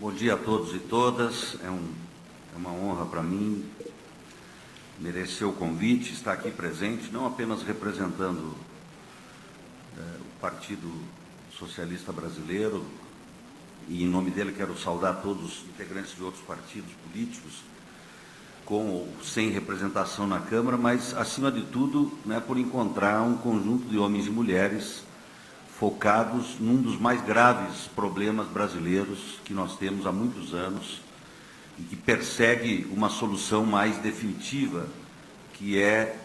Bom dia a todos e todas. É uma honra para mim merecer o convite, estar aqui presente, não apenas representando o Partido Socialista Brasileiro, e em nome dele quero saudar todos os integrantes de outros partidos políticos, com ou sem representação na Câmara, mas, acima de tudo, por encontrar um conjunto de homens e mulheres focados num dos mais graves problemas brasileiros que nós temos há muitos anos e que persegue uma solução mais definitiva, que é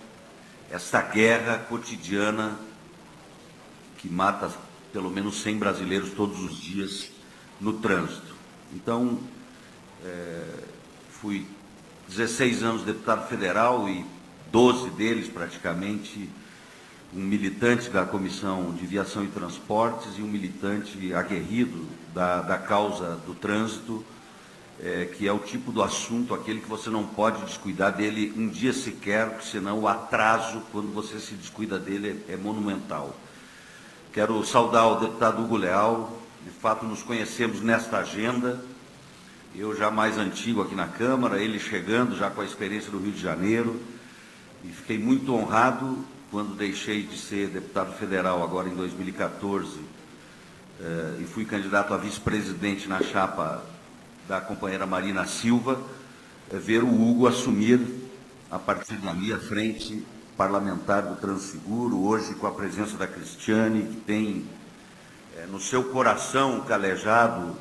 essa guerra cotidiana que mata pelo menos 100 brasileiros todos os dias no trânsito. Então, fui 16 anos deputado federal e 12 deles praticamente um militante da Comissão de Viação e Transportes e um militante aguerrido da causa do trânsito, que é o tipo do assunto, aquele que você não pode descuidar dele um dia sequer, porque senão o atraso, quando você se descuida dele, é monumental. Quero saudar o deputado Hugo Leal, de fato nos conhecemos nesta agenda, eu já mais antigo aqui na Câmara, ele chegando já com a experiência do Rio de Janeiro, e fiquei muito honrado quando deixei de ser deputado federal, agora em 2014, e fui candidato a vice-presidente na chapa da companheira Marina Silva, ver o Hugo assumir, a partir dali, a frente parlamentar do Transseguro, hoje com a presença da Cristiane, que tem no seu coração calejado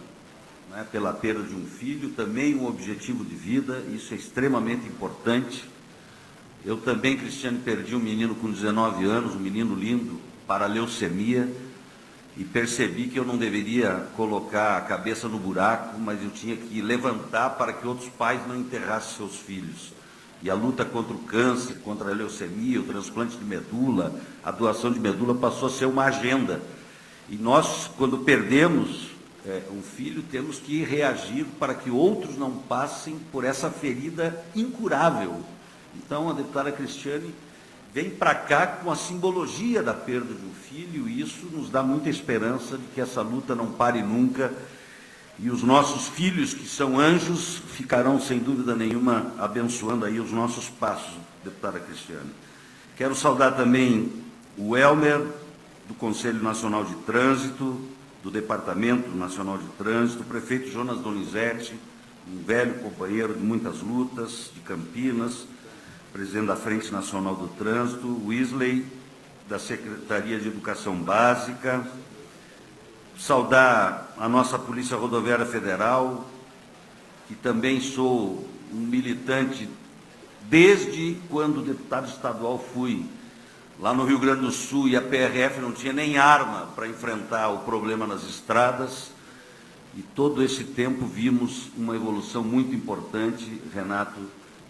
pela perda de um filho, também um objetivo de vida, isso é extremamente importante. Eu também, Cristiane, perdi um menino com 19 anos, um menino lindo, para leucemia, e percebi que eu não deveria colocar a cabeça no buraco, mas eu tinha que levantar para que outros pais não enterrassem seus filhos. E a luta contra o câncer, contra a leucemia, o transplante de medula, a doação de medula passou a ser uma agenda. E nós, quando perdemos um filho, temos que reagir para que outros não passem por essa ferida incurável. Então, a deputada Cristiane vem para cá com a simbologia da perda de um filho, e isso nos dá muita esperança de que essa luta não pare nunca, e os nossos filhos, que são anjos, ficarão, sem dúvida nenhuma, abençoando aí os nossos passos, deputada Cristiane. Quero saudar também o Elmer, do Conselho Nacional de Trânsito, do Departamento Nacional de Trânsito, o prefeito Jonas Donizete, um velho companheiro de muitas lutas, de Campinas, presidente da Frente Nacional do Trânsito, o Wesley, da Secretaria de Educação Básica, saudar a nossa Polícia Rodoviária Federal, que também sou um militante desde quando deputado estadual fui lá no Rio Grande do Sul, e a PRF não tinha nem arma para enfrentar o problema nas estradas, e todo esse tempo vimos uma evolução muito importante, Renato.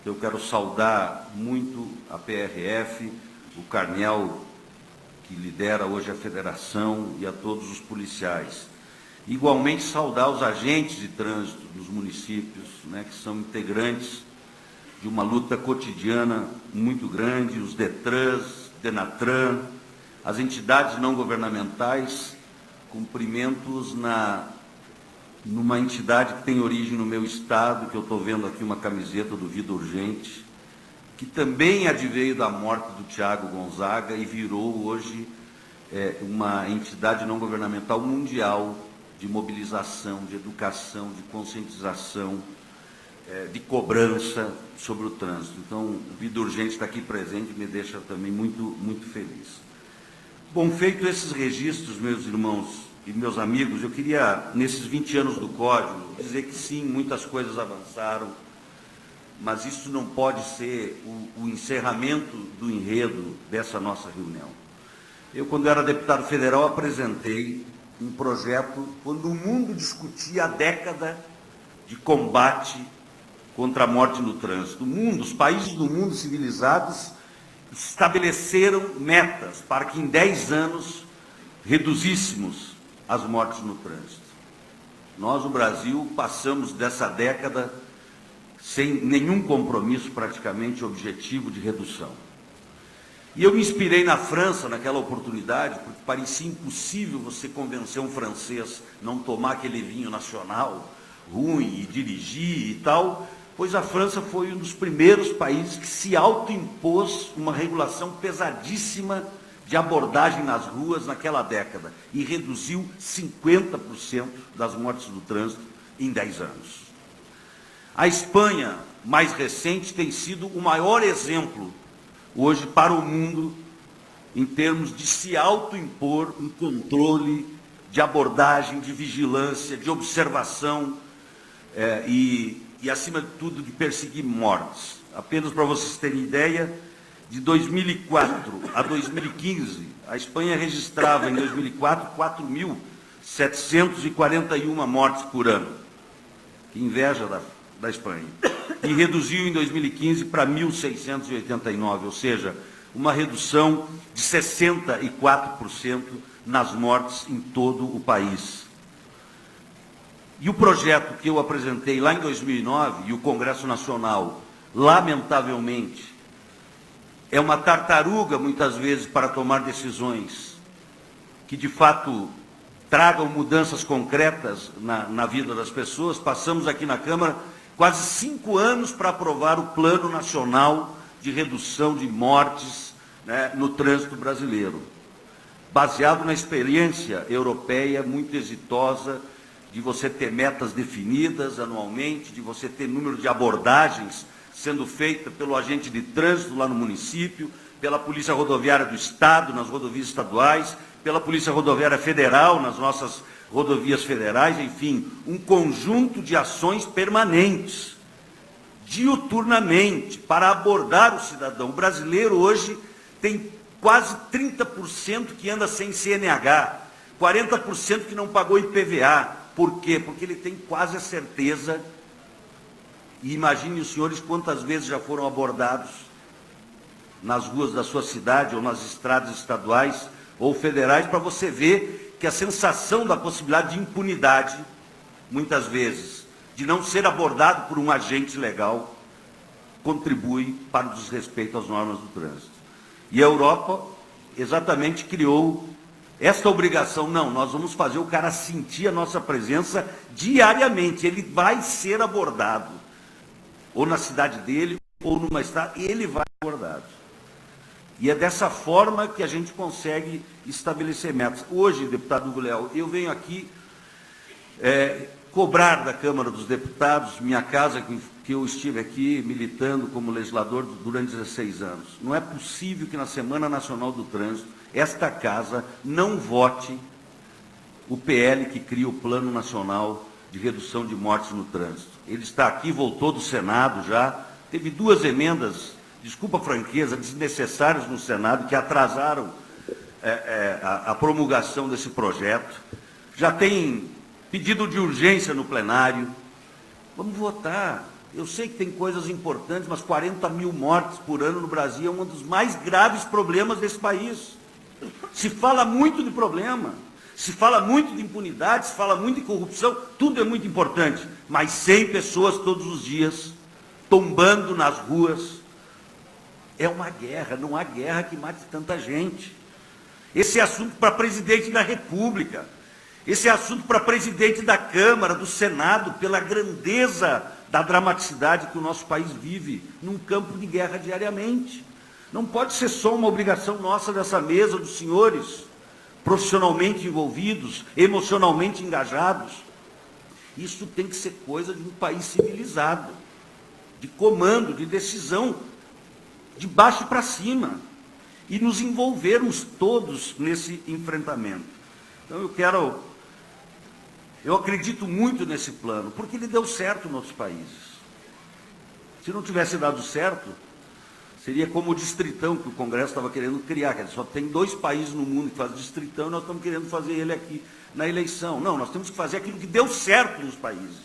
Eu quero saudar muito a PRF, o Carniel, que lidera hoje a federação, e a todos os policiais. Igualmente saudar os agentes de trânsito dos municípios, que são integrantes de uma luta cotidiana muito grande, os DETRANs, DENATRAN, as entidades não governamentais, cumprimentos numa entidade que tem origem no meu estado, que eu estou vendo aqui uma camiseta do Vida Urgente, que também adveio da morte do Tiago Gonzaga e virou hoje uma entidade não governamental mundial de mobilização, de educação, de conscientização, de cobrança sobre o trânsito. Então, o Vida Urgente está aqui presente e me deixa também muito, muito feliz. Bom, feito esses registros, meus irmãos e meus amigos, eu queria, nesses 20 anos do Código, dizer que sim, muitas coisas avançaram, mas isso não pode ser o encerramento do enredo dessa nossa reunião. Eu, quando era deputado federal, apresentei um projeto quando o mundo discutia a década de combate contra a morte no trânsito. Os países do mundo civilizados estabeleceram metas para que em 10 anos reduzíssemos as mortes no trânsito. Nós, no Brasil, passamos dessa década sem nenhum compromisso praticamente objetivo de redução. E eu me inspirei na França naquela oportunidade, porque parecia impossível você convencer um francês a não tomar aquele vinho nacional, ruim e dirigir e tal, pois a França foi um dos primeiros países que se autoimpôs uma regulação pesadíssima de abordagem nas ruas naquela década e reduziu 50% das mortes do trânsito em 10 anos. A Espanha, mais recente, tem sido o maior exemplo hoje para o mundo em termos de se autoimpor um controle de abordagem, de vigilância, de observação e, acima de tudo, de perseguir mortes. Apenas para vocês terem ideia, de 2004 a 2015, a Espanha registrava em 2004 4.741 mortes por ano. Que inveja da Espanha. E reduziu em 2015 para 1.689, ou seja, uma redução de 64% nas mortes em todo o país. E o projeto que eu apresentei lá em 2009, e o Congresso Nacional, lamentavelmente, é uma tartaruga, muitas vezes, para tomar decisões que, de fato, tragam mudanças concretas na vida das pessoas. Passamos aqui na Câmara quase 5 anos para aprovar o Plano Nacional de Redução de Mortes, né, no trânsito brasileiro, baseado na experiência europeia muito exitosa de você ter metas definidas anualmente, de você ter número de abordagens sendo feita pelo agente de trânsito lá no município, pela Polícia Rodoviária do Estado, nas rodovias estaduais, pela Polícia Rodoviária Federal, nas nossas rodovias federais, enfim, um conjunto de ações permanentes, diuturnamente, para abordar o cidadão. O brasileiro hoje tem quase 30% que anda sem CNH, 40% que não pagou IPVA. Por quê? Porque ele tem quase a certeza, e imaginem os senhores quantas vezes já foram abordados nas ruas da sua cidade ou nas estradas estaduais ou federais, para você ver que a sensação da possibilidade de impunidade, muitas vezes, de não ser abordado por um agente legal, contribui para o desrespeito às normas do trânsito. E a Europa exatamente criou esta obrigação. Não, nós vamos fazer o cara sentir a nossa presença diariamente. Ele vai ser abordado, ou na cidade dele, ou numa estrada, e ele vai ser abordado. E é dessa forma que a gente consegue estabelecer metas. Hoje, deputado Hugo Leal, eu venho aqui cobrar da Câmara dos Deputados, minha casa, que eu estive aqui militando como legislador durante 16 anos. Não é possível que na Semana Nacional do Trânsito, esta casa não vote o PL que cria o Plano Nacional de Redução de Mortes no Trânsito. Ele está aqui, voltou do Senado já, teve 2 emendas, desculpa a franqueza, desnecessárias no Senado, que atrasaram a promulgação desse projeto. Já tem pedido de urgência no plenário. Vamos votar. Eu sei que tem coisas importantes, mas 40 mil mortes por ano no Brasil é um dos mais graves problemas desse país. Se fala muito de problema, se fala muito de impunidade, se fala muito de corrupção, tudo é muito importante, mas 100 pessoas todos os dias tombando nas ruas é uma guerra. Não há guerra que mate tanta gente. Esse é assunto para presidente da República, esse é assunto para presidente da Câmara, do Senado, pela grandeza da dramaticidade que o nosso país vive num campo de guerra diariamente. Não pode ser só uma obrigação nossa dessa mesa, dos senhores, profissionalmente envolvidos, emocionalmente engajados. Isso tem que ser coisa de um país civilizado, de comando, de decisão, de baixo para cima, e nos envolvermos todos nesse enfrentamento. Então eu acredito muito nesse plano, porque ele deu certo nos países. Se não tivesse dado certo, seria como o distritão que o Congresso estava querendo criar, quer dizer, só tem 2 países no mundo que fazem distritão e nós estamos querendo fazer ele aqui na eleição. Não, nós temos que fazer aquilo que deu certo nos países,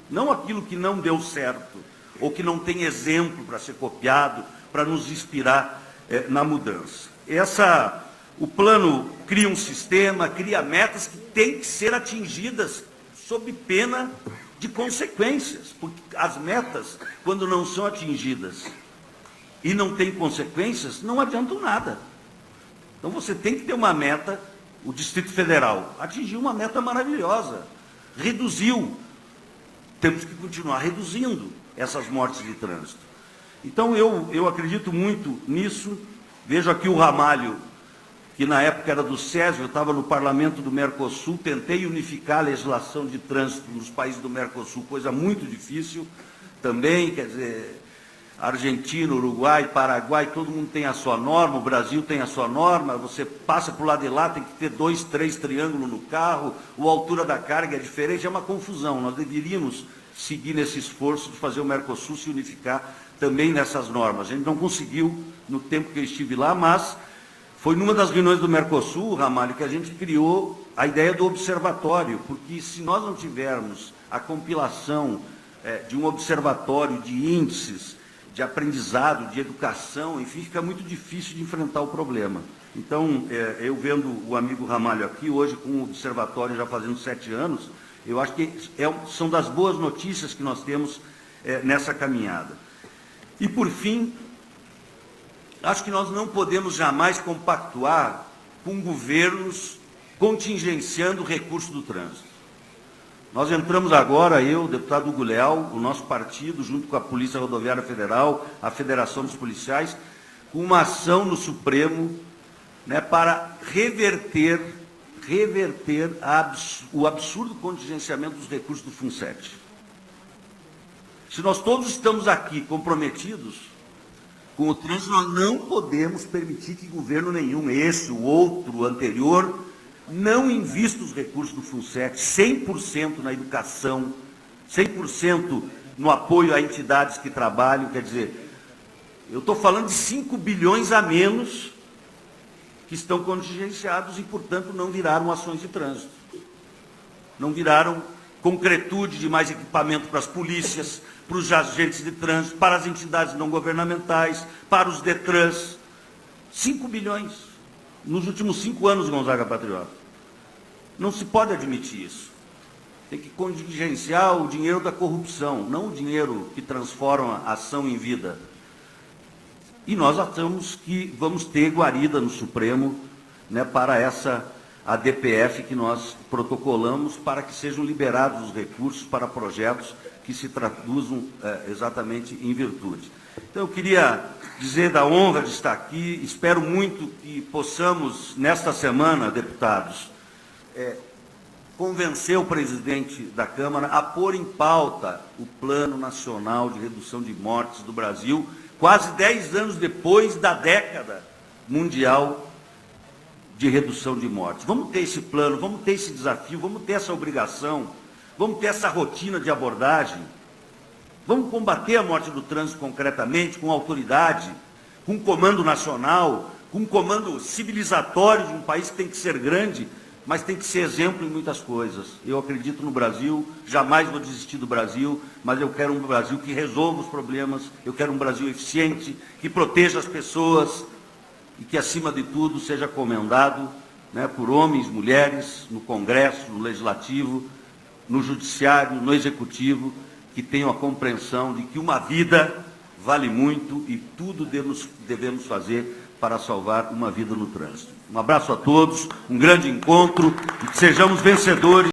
não aquilo que não deu certo, ou que não tem exemplo para ser copiado, para nos inspirar na mudança. O plano cria um sistema, cria metas que têm que ser atingidas sob pena de consequências, porque as metas, quando não são atingidas e não têm consequências, não adiantam nada. Então você tem que ter uma meta. O Distrito Federal atingiu uma meta maravilhosa, reduziu temos que continuar reduzindo essas mortes de trânsito. Então, eu acredito muito nisso. Vejo aqui o Ramalho, que na época era do SESI, eu estava no parlamento do Mercosul, tentei unificar a legislação de trânsito nos países do Mercosul, coisa muito difícil também, quer dizer, Argentina, Uruguai, Paraguai, todo mundo tem a sua norma, o Brasil tem a sua norma, você passa para o lado de lá, tem que ter 2, 3 triângulos no carro, a altura da carga é diferente, é uma confusão. Nós deveríamos seguir nesse esforço de fazer o Mercosul se unificar também nessas normas. A gente não conseguiu no tempo que eu estive lá, mas foi numa das reuniões do Mercosul, Ramalho, que a gente criou a ideia do observatório, porque se nós não tivermos a compilação de um observatório de índices, de aprendizado, de educação, enfim, fica muito difícil de enfrentar o problema. Então, eu vendo o amigo Ramalho aqui, hoje com o observatório já fazendo 7 anos, eu acho que são das boas notícias que nós temos nessa caminhada. E, por fim, acho que nós não podemos jamais compactuar com governos contingenciando o recurso do trânsito. Nós entramos agora, eu, o deputado Hugo Leal, o nosso partido, junto com a Polícia Rodoviária Federal, a Federação dos Policiais, com uma ação no Supremo, né, para reverter o absurdo contingenciamento dos recursos do FUNSET. Se nós todos estamos aqui comprometidos com o trânsito, nós não podemos permitir que governo nenhum, esse, o outro, o anterior, não invista os recursos do FUNSET 100% na educação, 100% no apoio a entidades que trabalham. Quer dizer, eu estou falando de 5 bilhões a menos que estão contingenciados e, portanto, não viraram ações de trânsito. Não viraram concretude de mais equipamento para as polícias, para os agentes de trânsito, para as entidades não governamentais, para os DETRANs. 5 bilhões. Nos últimos 5 anos, Gonzaga Patriota. Não se pode admitir isso. Tem que contingenciar o dinheiro da corrupção, não o dinheiro que transforma a ação em vida. E nós achamos que vamos ter guarida no Supremo, né, para essa ADPF que nós protocolamos, para que sejam liberados os recursos para projetos que se traduzam exatamente em virtude. Então, eu queria dizer da honra de estar aqui. Espero muito que possamos, nesta semana, deputados, convencer o presidente da Câmara a pôr em pauta o Plano Nacional de Redução de Mortes do Brasil, quase 10 anos depois da década mundial de redução de mortes. Vamos ter esse plano, vamos ter esse desafio, vamos ter essa obrigação, vamos ter essa rotina de abordagem. Vamos combater a morte do trânsito concretamente, com autoridade, com comando nacional, com um comando civilizatório de um país que tem que ser grande, mas tem que ser exemplo em muitas coisas. Eu acredito no Brasil, jamais vou desistir do Brasil, mas eu quero um Brasil que resolva os problemas, eu quero um Brasil eficiente, que proteja as pessoas e que, acima de tudo, seja comandado, né, por homens, mulheres, no Congresso, no Legislativo, no Judiciário, no Executivo, que tenham a compreensão de que uma vida vale muito e tudo devemos fazer para salvar uma vida no trânsito. Um abraço a todos, um grande encontro e que sejamos vencedores.